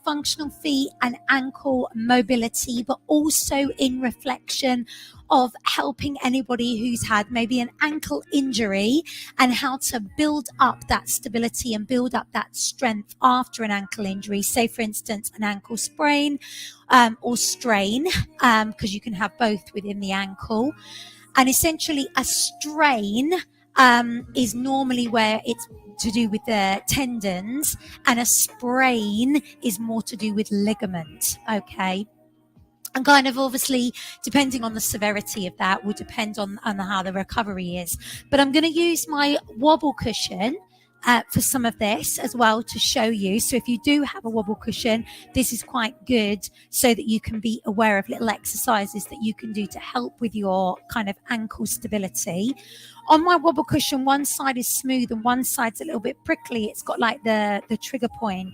functional feet and ankle mobility, but also in reflection of helping anybody who's had maybe an ankle injury and how to build up that stability and build up that strength after an ankle injury. Say, for instance, an ankle sprain or strain, because you can have both within the ankle. And essentially a strain is normally where it's to do with the tendons, and a sprain is more to do with ligament. Okay. And kind of obviously, depending on the severity of that, will depend on how the recovery is. But I'm going to use my wobble cushion for some of this as well to show you. So if you do have a wobble cushion, this is quite good so that you can be aware of little exercises that you can do to help with your kind of ankle stability. On my wobble cushion, one side is smooth and one side's a little bit prickly. It's got like the trigger point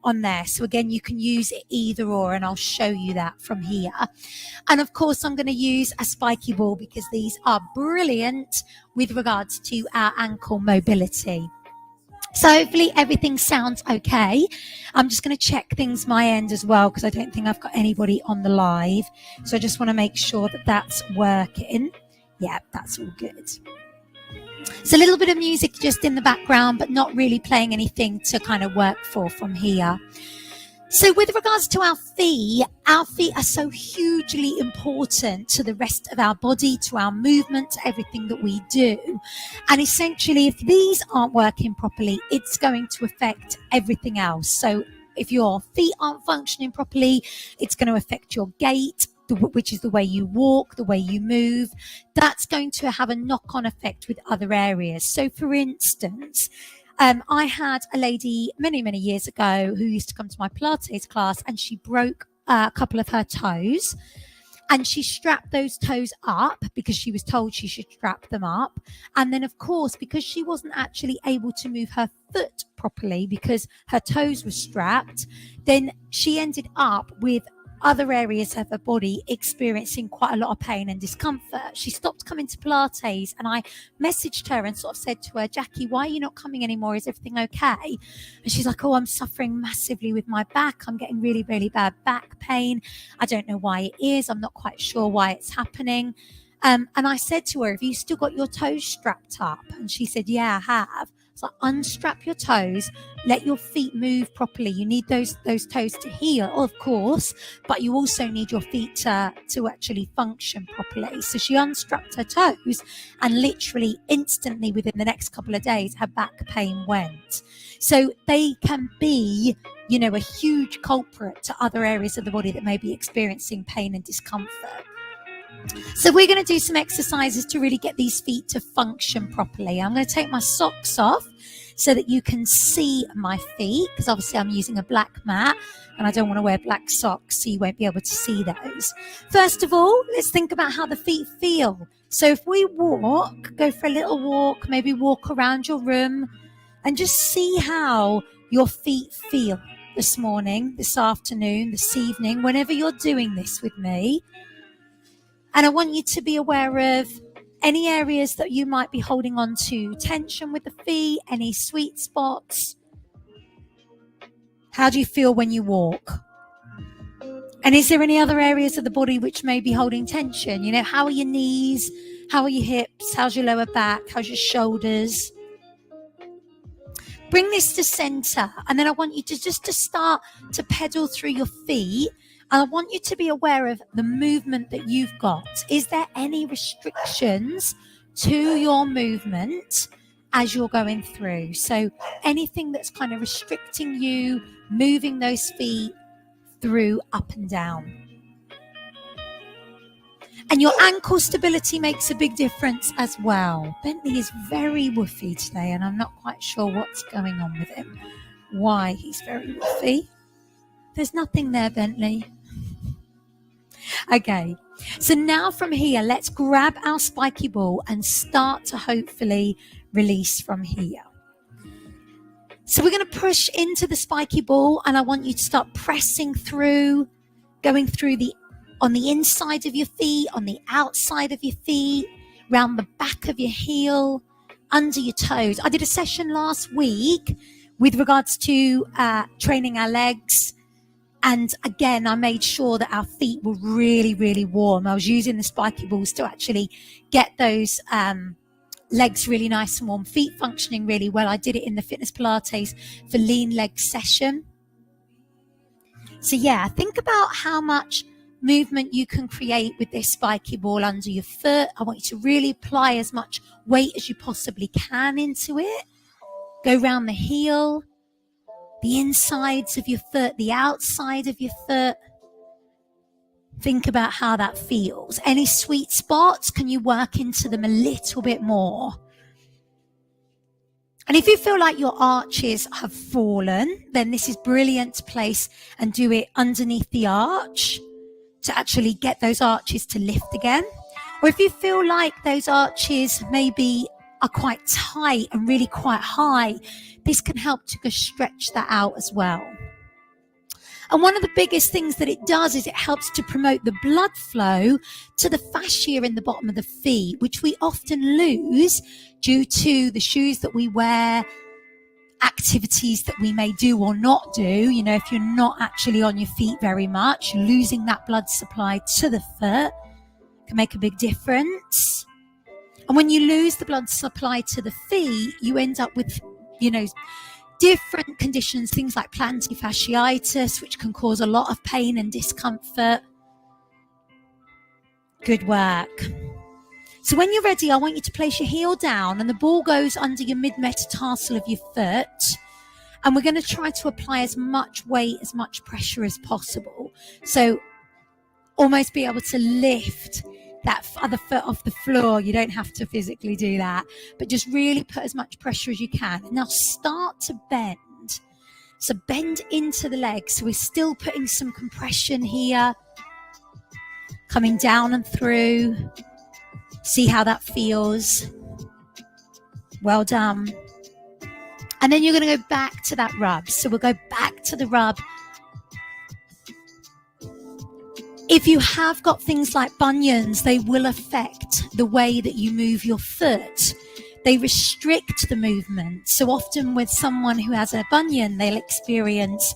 on there. So again, you can use it either or, and I'll show you that from here. And of course, I'm going to use a spiky ball because these are brilliant with regards to our ankle mobility. So hopefully everything sounds okay. I'm just going to check things my end as well, because I don't think I've got anybody on the live. So I just want to make sure that that's working. Yeah, that's all good. So a little bit of music just in the background, but not really playing anything to kind of work for from here. So with regards to our feet are so hugely important to the rest of our body, to our movement, to everything that we do. And essentially, if these aren't working properly, it's going to affect everything else. So if your feet aren't functioning properly, it's going to affect your gait, which is the way you walk, the way you move. That's going to have a knock-on effect with other areas. So for instance, I had a lady many years ago who used to come to my Pilates class, and she broke a couple of her toes, and she strapped those toes up because she was told she should strap them up. And then of course, because she wasn't actually able to move her foot properly because her toes were strapped, then she ended up with other areas of her body experiencing quite a lot of pain and discomfort. She stopped coming to Pilates, and I messaged her and sort of said to her, Jackie, why are you not coming anymore? Is everything okay? And she's like, oh, I'm suffering massively with my back. I'm getting really bad back pain. I don't know why it is. I'm not quite sure why it's happening. And I said to her, have you still got your toes strapped up? And she said, yeah, I have. So unstrap your toes, let your feet move properly. You need those toes to heal, of course, but you also need your feet to actually function properly. So she unstrapped her toes, and literally instantly within the next couple of days, her back pain went. So they can be, a huge culprit to other areas of the body that may be experiencing pain and discomfort. So we're going to do some exercises to really get these feet to function properly. I'm going to take my socks off so that you can see my feet, because obviously I'm using a black mat and I don't want to wear black socks, so you won't be able to see those. First of all, let's think about how the feet feel. So if we go for a little walk, maybe walk around your room and just see how your feet feel this morning, this afternoon, this evening, whenever you're doing this with me. And I want you to be aware of any areas that you might be holding on to tension with the feet, any sweet spots. How do you feel when you walk? And is there any other areas of the body which may be holding tension? How are your knees? How are your hips? How's your lower back? How's your shoulders? Bring this to center. And then I want you to just start to pedal through your feet. And I want you to be aware of the movement that you've got. Is there any restrictions to your movement as you're going through? So anything that's kind of restricting you, moving those feet through, up and down. And your ankle stability makes a big difference as well. Bentley is very woofy today, and I'm not quite sure what's going on with him. Why he's very woofy. There's nothing there, Bentley. Okay, so now from here, let's grab our spiky ball and start to hopefully release from here. So we're going to push into the spiky ball, and I want you to start pressing through, going through on the inside of your feet, on the outside of your feet, around the back of your heel, under your toes. I did a session last week With regards to training our legs, and again, I made sure that our feet were really, really warm. I was using the spiky balls to actually get those legs really nice and warm, feet functioning really well. I did it in the Fitness Pilates for lean leg session. So yeah, think about how much movement you can create with this spiky ball under your foot. I want you to really apply as much weight as you possibly can into it. Go around the heel, the insides of your foot, the outside of your foot. Think about how that feels. Any sweet spots, can you work into them a little bit more? And if you feel like your arches have fallen, then this is brilliant to place and do it underneath the arch to actually get those arches to lift again. Or if you feel like those arches maybe are quite tight and really quite high, this can help to stretch that out as well. And one of the biggest things that it does is it helps to promote the blood flow to the fascia in the bottom of the feet, which we often lose due to the shoes that we wear, activities that we may do or not do. You know, if you're not actually on your feet very much, losing that blood supply to the foot can make a big difference. And when you lose the blood supply to the feet, you end up with, you know, different conditions, things like plantar fasciitis, which can cause a lot of pain and discomfort. Good work. So when you're ready, I want you to place your heel down and the ball goes under your mid-metatarsal of your foot. And we're going to try to apply as much weight, as much pressure as possible. So almost be able to lift that other foot off the floor. You don't have to physically do that, but just really put as much pressure as you can. And now start to bend. So bend into the legs. So we're still putting some compression here, coming down and through. See how that feels. Well done. And then you're going to go back to that rub. So we'll go back to the rub. If you have got things like bunions, they will affect the way that you move your foot. They restrict the movement. So often with someone who has a bunion, they'll experience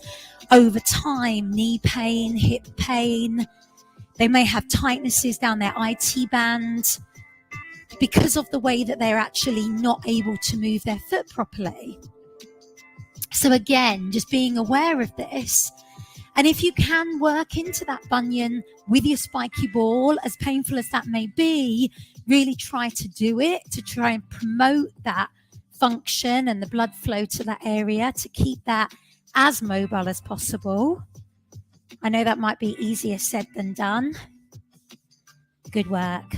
over time knee pain, hip pain. They may have tightnesses down their IT band because of the way that they're actually not able to move their foot properly. So again, just being aware of this. And if you can work into that bunion with your spiky ball, as painful as that may be, really try to do it, to try and promote that function and the blood flow to that area, to keep that as mobile as possible. I know that might be easier said than done. Good work.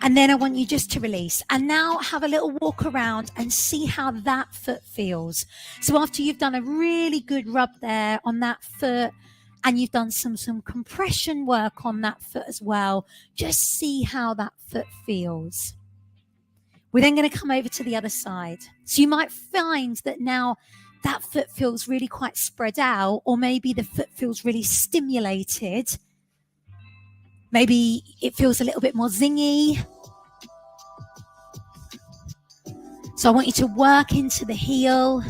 And then I want you just to release. And now have a little walk around and see how that foot feels. So after you've done a really good rub there on that foot, and you've done some compression work on that foot as well, just see how that foot feels. We're then going to come over to the other side. So you might find that now that foot feels really quite spread out, or maybe the foot feels really stimulated. Maybe it feels a little bit more zingy. So I want you to work into the heel,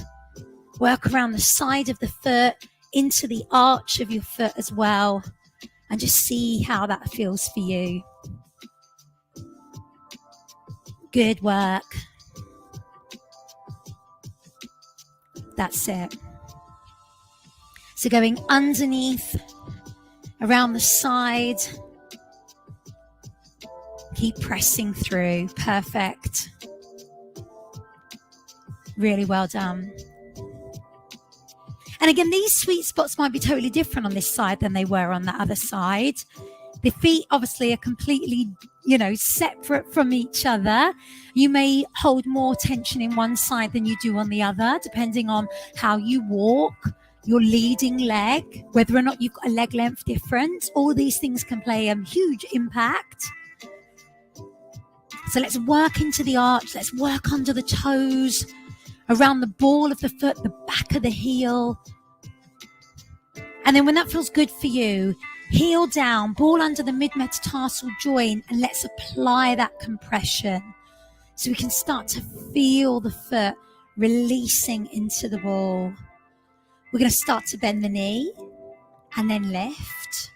work around the side of the foot, into the arch of your foot as well, and just see how that feels for you. Good work. That's it. So going underneath, around the side. Keep pressing through. Perfect. Really well done. And again, these sweet spots might be totally different on this side than they were on the other side. The feet obviously are completely, separate from each other. You may hold more tension in one side than you do on the other, depending on how you walk, your leading leg, whether or not you've got a leg length difference. All these things can play a huge impact. So let's work into the arch. Let's work under the toes, around the ball of the foot, the back of the heel. And then when that feels good for you, heel down, ball under the mid-metatarsal joint, and let's apply that compression so we can start to feel the foot releasing into the ball. We're going to start to bend the knee and then lift.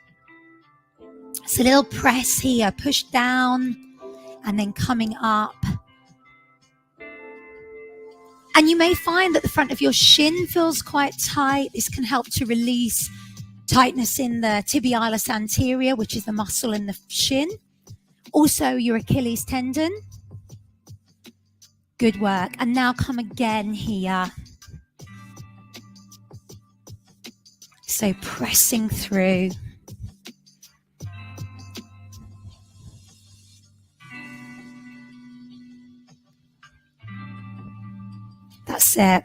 So a little press here, push down and then coming up. And you may find that the front of your shin feels quite tight. This can help to release tightness in the tibialis anterior, which is the muscle in the shin. Also your Achilles tendon. Good work. And now come again here. So pressing through. That's it.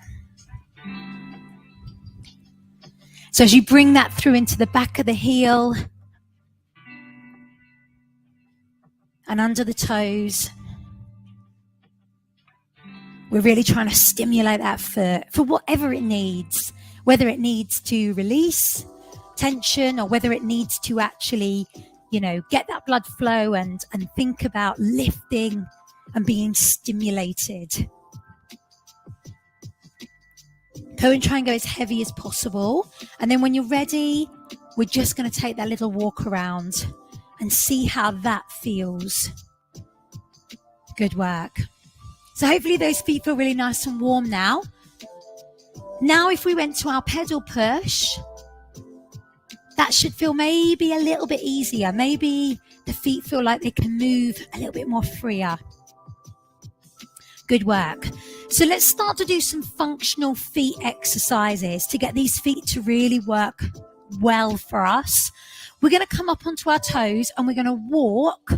So as you bring that through into the back of the heel and under the toes, we're really trying to stimulate that foot for whatever it needs, whether it needs to release tension or whether it needs to actually, get that blood flow and think about lifting and being stimulated. Go and try and go as heavy as possible. And then when you're ready, we're just going to take that little walk around and see how that feels. Good work. So hopefully those feet feel really nice and warm now. Now if we went to our pedal push, that should feel maybe a little bit easier. Maybe the feet feel like they can move a little bit more freer. Good work. So let's start to do some functional feet exercises to get these feet to really work well for us. We're going to come up onto our toes and we're going to walk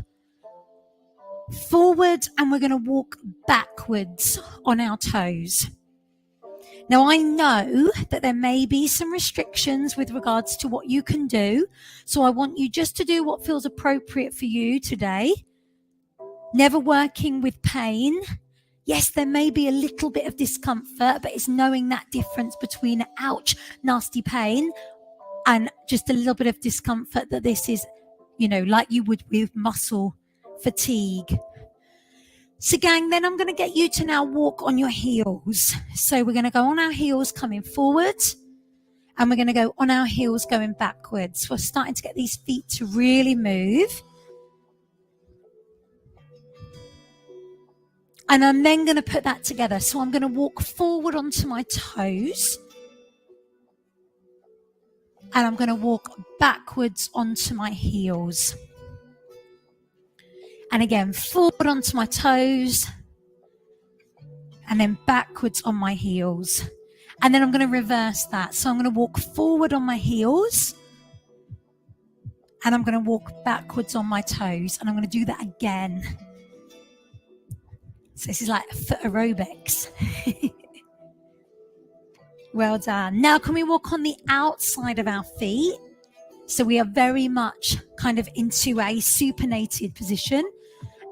forward and we're going to walk backwards on our toes. Now, I know that there may be some restrictions with regards to what you can do. So I want you just to do what feels appropriate for you today. Never working with pain. Yes, there may be a little bit of discomfort, but it's knowing that difference between ouch, nasty pain and just a little bit of discomfort, that this is, like you would with muscle fatigue. So gang, then I'm going to get you to now walk on your heels. So we're going to go on our heels coming forward and we're going to go on our heels going backwards. We're starting to get these feet to really move. And I'm then going to put that together. So I'm going to walk forward onto my toes. And I'm going to walk backwards onto my heels. And again, forward onto my toes. And then backwards on my heels. And then I'm going to reverse that. So I'm going to walk forward on my heels. And I'm going to walk backwards on my toes. And I'm going to do that again. So this is like foot aerobics. Well done. Now can we walk on the outside of our feet? So we are very much kind of into a supinated position.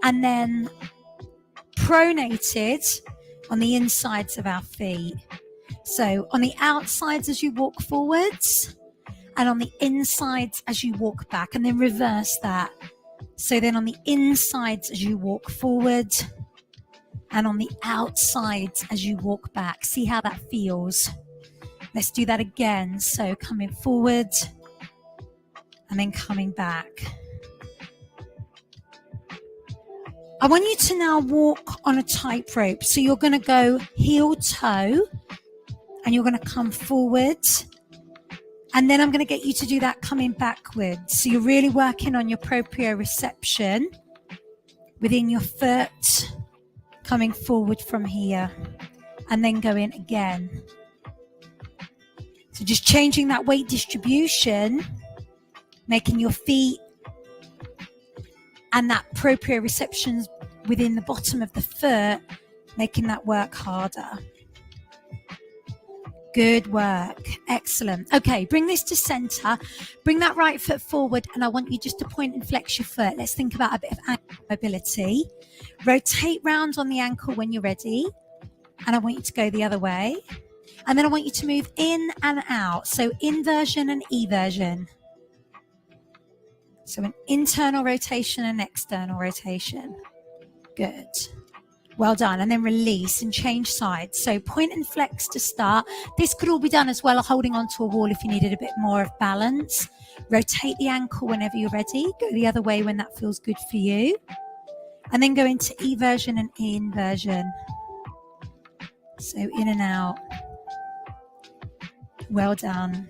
And then pronated on the insides of our feet. So on the outsides as you walk forwards. And on the insides as you walk back. And then reverse that. So then on the insides as you walk forward. And on the outsides as you walk back. See how that feels. Let's do that again. So coming forward and then coming back. I want you to now walk on a tightrope. So you're going to go heel toe and you're going to come forward. And then I'm going to get you to do that coming backwards. So you're really working on your proprioception within your foot. Coming forward from here and then going again. So just changing that weight distribution, making your feet and that proprioception within the bottom of the foot, making that work harder. Good work. Excellent. Okay, bring this to center. Bring that right foot forward and I want you just to point and flex your foot. Let's think about a bit of ankle mobility. Rotate round on the ankle when you're ready. And I want you to go the other way. And then I want you to move in and out. So inversion and eversion. So an internal rotation and external rotation. Good. Well done. And then release and change sides. So point and flex to start. This could all be done as well, holding onto a wall if you needed a bit more of balance. Rotate the ankle whenever you're ready. Go the other way when that feels good for you. And then go into eversion and inversion. So in and out. Well done.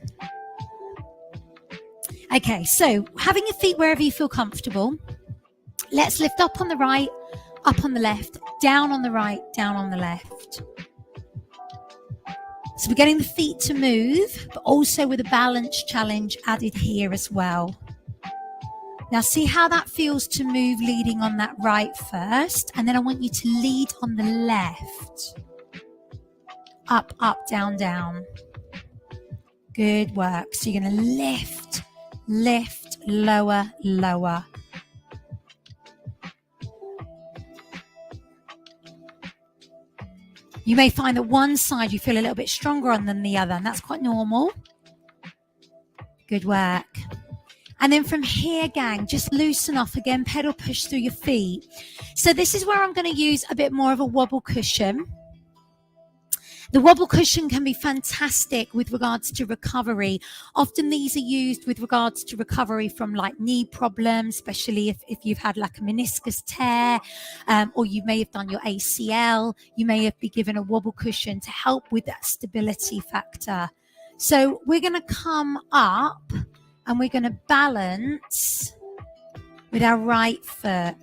Okay, so having your feet wherever you feel comfortable. Let's lift up on the right, up on the left, down on the right, down on the left. So we're getting the feet to move, but also with a balance challenge added here as well. Now see how that feels to move leading on that right first, and then I want you to lead on the left. Up, up, down, down. Good work. So you're going to lift, lift, lower, lower. You may find that one side you feel a little bit stronger on than the other, and that's quite normal. Good work. And then from here, gang, just loosen off again, pedal push through your feet. So this is where I'm going to use a bit more of a wobble cushion. The wobble cushion can be fantastic with regards to recovery. Often these are used with regards to recovery from like knee problems, especially if you've had like a meniscus tear, or you may have done your ACL. You may have been given a wobble cushion to help with that stability factor. So we're going to come up and we're going to balance with our right foot.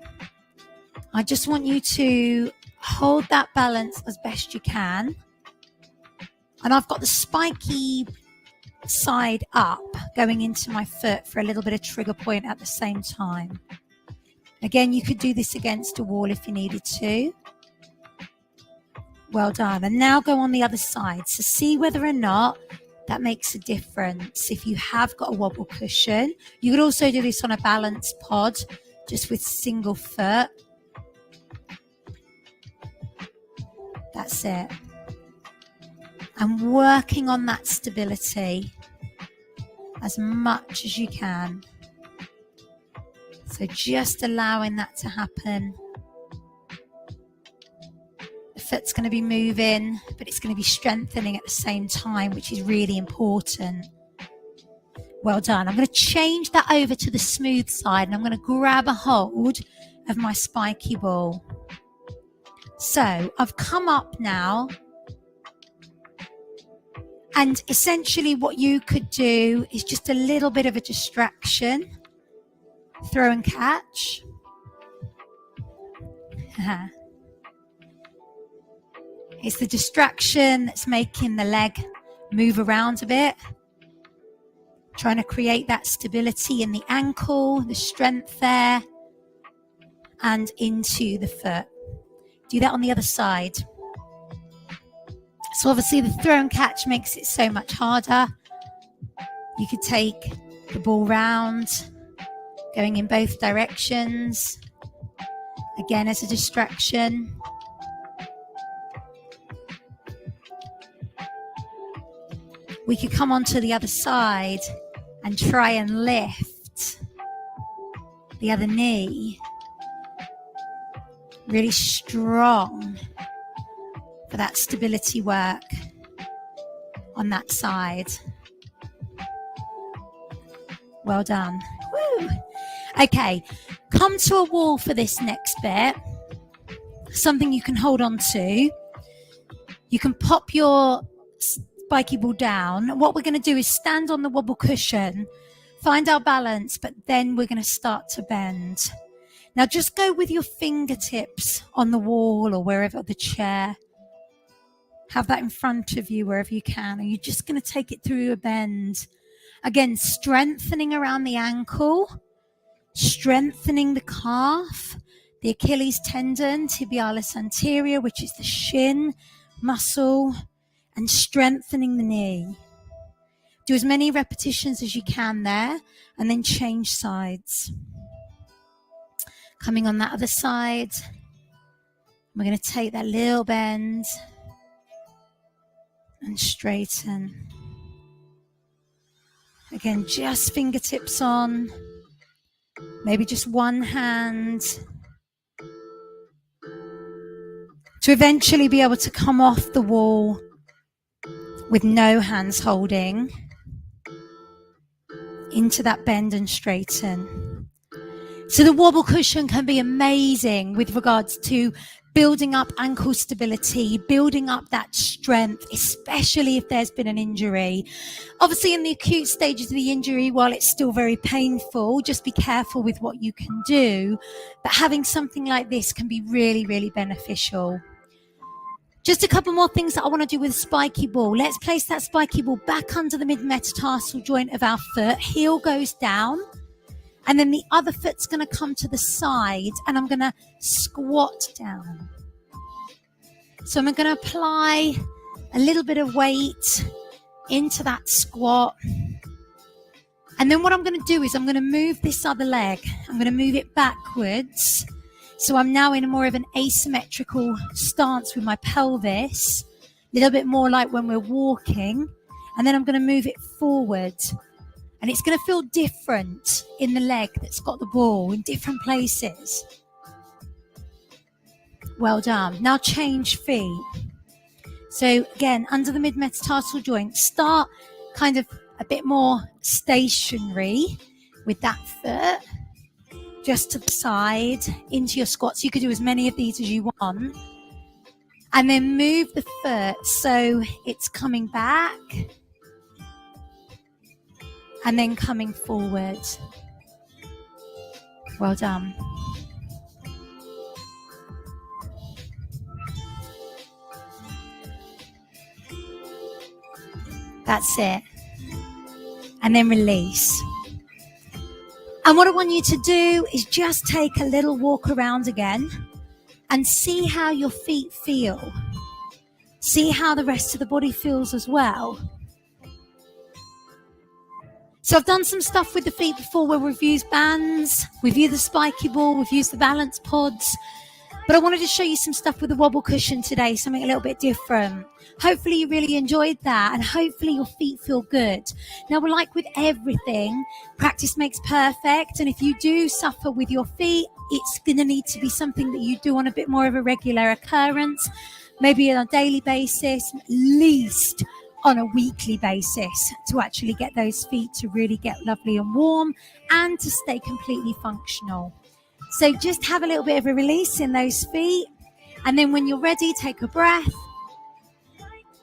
I just want you to hold that balance as best you can. And I've got the spiky side up going into my foot for a little bit of trigger point at the same time. Again, you could do this against a wall if you needed to. Well done. And now go on the other side. So see whether or not that makes a difference. If you have got a wobble cushion, you could also do this on a balance pod, just with single foot. That's it. And working on that stability as much as you can. So just allowing that to happen. The foot's going to be moving, but it's going to be strengthening at the same time, which is really important. Well done. I'm going to change that over to the smooth side, and I'm going to grab a hold of my spiky ball. So I've come up now. And essentially what you could do is just a little bit of a distraction. Throw and catch. It's the distraction that's making the leg move around a bit. Trying to create that stability in the ankle, the strength there, and into the foot. Do that on the other side. So obviously the throw and catch makes it so much harder. You could take the ball round, going in both directions. Again, as a distraction. We could come onto the other side and try and lift the other knee. Really strong. For that stability work on that side. Well done. Woo. Okay, come to a wall for this next bit. Something you can hold on to. You can pop your spiky ball down. What we're going to do is stand on the wobble cushion, find our balance, but then we're going to start to bend. Now just go with your fingertips on the wall or wherever, the chair. Have that in front of you wherever you can. And you're just going to take it through a bend. Again, strengthening around the ankle, strengthening the calf, the Achilles tendon, tibialis anterior, which is the shin muscle, and strengthening the knee. Do as many repetitions as you can there, and then change sides. Coming on that other side, we're going to take that little bend and straighten. Again, just fingertips on, maybe just one hand. to eventually be able to come off the wall with no hands holding into that bend and straighten. So the wobble cushion can be amazing with regards to building up ankle stability, building up that strength, especially if there's been an injury. Obviously, in the acute stages of the injury, while it's still very painful, just be careful with what you can do. But having something like this can be really, really beneficial. Just a couple more things that I want to do with spiky ball. Let's place that spiky ball back under the mid-metatarsal joint of our foot. Heel goes down. And then the other foot's going to come to the side. And I'm going to squat down. So I'm going to apply a little bit of weight into that squat. And then what I'm going to do is I'm going to move this other leg. I'm going to move it backwards. So I'm now in more of an asymmetrical stance with my pelvis, a little bit more like when we're walking. And then I'm going to move it forward. And it's going to feel different in the leg that's got the ball in different places. Well done. Now change feet. So again, under the mid-metatarsal joint, start kind of a bit more stationary with that foot. Just to the side, into your squats. You could do as many of these as you want. And then move the foot so it's coming back. And then coming forward. Well done. That's it. And then release. And what I want you to do is just take a little walk around again and see how your feet feel. See how the rest of the body feels as well. So I've done some stuff with the feet before where we've used bands, we've used the spiky ball, we've used the balance pods. But I wanted to show you some stuff with the wobble cushion today, something a little bit different. Hopefully you really enjoyed that and hopefully your feet feel good. Now, like with everything, practice makes perfect. And if you do suffer with your feet, it's going to need to be something that you do on a bit more of a regular occurrence, maybe on a daily basis, at least on a weekly basis, to actually get those feet to really get lovely and warm and to stay completely functional. So just have a little bit of a release in those feet. And then when you're ready, take a breath.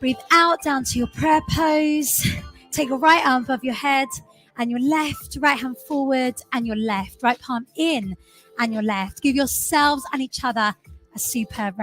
Breathe out down to your prayer pose. Take your right arm above your head and your left, right hand forward and your left, right palm in and your left. Give yourselves and each other a superb round.